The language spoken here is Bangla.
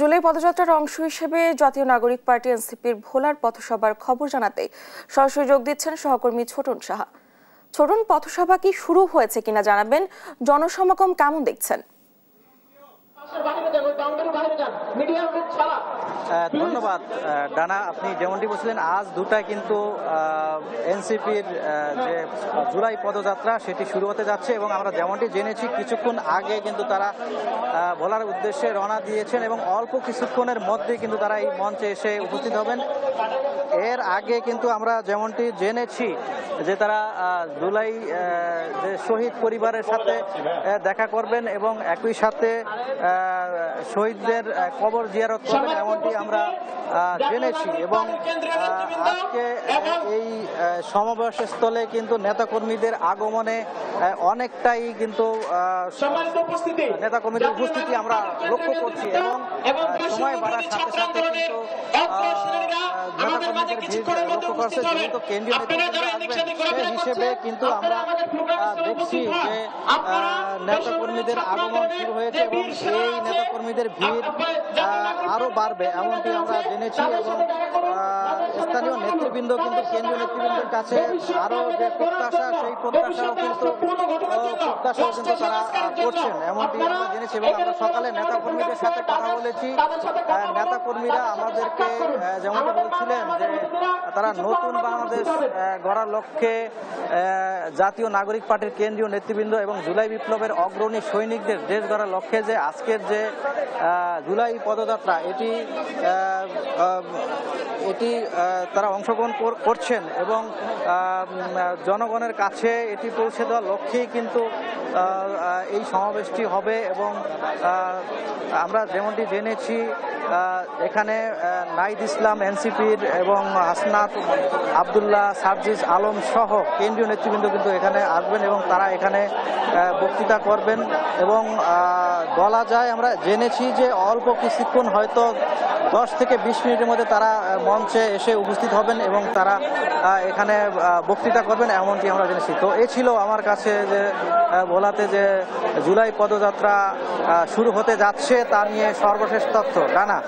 জুলাই পদযাত্রার অংশ হিসেবে জাতীয় নাগরিক পার্টি এনসিপির ভোলার পথসভার খবর জানাতে সরাসরি যোগ দিচ্ছেন সহকর্মী ছোটন সাহা। ছোটন, পথসভা কি শুরু হয়েছে কিনা জানাবেন, জনসমাগম কেমন দেখছেন? ধন্যবাদ ডানা। আপনি যেমনটি বলছিলেন, আজ দুটায় কিন্তু এনসিপির যে জুলাই পদযাত্রা সেটি শুরু হতে যাচ্ছে এবং আমরা যেমনটি জেনেছি কিছুক্ষণ আগে কিন্তু তারা ভোলার উদ্দেশ্যে রওনা দিয়েছেন এবং অল্প কিছুক্ষণের মধ্যে কিন্তু তারা এই মঞ্চে এসে উপস্থিত হবেন। এর আগে কিন্তু আমরা যেমনটি জেনেছি যে তারা জুলাই যে শহীদ পরিবারের সাথে দেখা করবেন এবং একই সাথে শহীদদের কবর জিয়ারত করবেন, এমনটি আমরা জেনেছি। এবং আজকে এই সমাবেশস্থলে কিন্তু নেতাকর্মীদের আগমনে অনেকটাই কিন্তু নেতাকর্মীদের উপস্থিতি আমরা লক্ষ্য করছি এবং সময় বাড়ার সাথে সাথে কিন্তু নেতাকর্মীদের ভিড় লক্ষ্য করছে। যেহেতু কেন্দ্রীয় নেতৃত্ব আসবেন সে হিসেবে কিন্তু আমরা দেখছি যে নেতাকর্মীদের আগমন শুরু হয়েছে এবং এই নেতাকর্মীদের ভিড় আরো বাড়বে এমনটি আমরা জেনেছি। এবং স্থানীয় নেতৃবৃন্দ কিন্তু কেন্দ্রীয় নেতৃবৃন্দের কাছে আরো যে প্রত্যাশা সেই প্রত্যাশাও কিন্তু তারা করছেন এমনটি আমরা জেনেছি। এবং আমরা সকালে নেতাকর্মীদের সাথে কথা বলেছি। নেতাকর্মীরা আমাদেরকে যেমনটি বলছিলেন যে তারা নতুন বাংলাদেশ গড়ার লক্ষ্যে জাতীয় নাগরিক পার্টির কেন্দ্রীয় নেতৃবৃন্দ এবং জুলাই বিপ্লবের অগ্রণী সৈনিকদের দেশ গড়ার লক্ষ্যে যে আজকের যে জুলাই পদযাত্রা এটি তারা অংশগ্রহণ করছেন এবং জনগণের কাছে এটি পৌঁছে দেওয়ার লক্ষ্যেই কিন্তু এই সমাবেশটি হবে। এবং আমরা যেমনটি জেনেছি এখানে নাহিদ ইসলাম এনসিপির এবং হাসনাত আবদুল্লাহ সার্জিস আলম সহ কেন্দ্রীয় নেতৃবৃন্দ কিন্তু এখানে আসবেন এবং তারা এখানে বক্তৃতা করবেন। এবং বলা যায় আমরা জেনেছি যে অল্প কিছুক্ষণ হয়তো 10 থেকে 20 মিনিটের মধ্যে তারা মঞ্চে এসে উপস্থিত হবেন এবং তারা এখানে বক্তৃতা করবেন এমনটি আমরা জেনেছি। তো এ ছিল আমার কাছে যে ভোলাতে যে জুলাই পদযাত্রা শুরু হতে যাচ্ছে তা নিয়ে সর্বশেষ তথ্য। ডানা।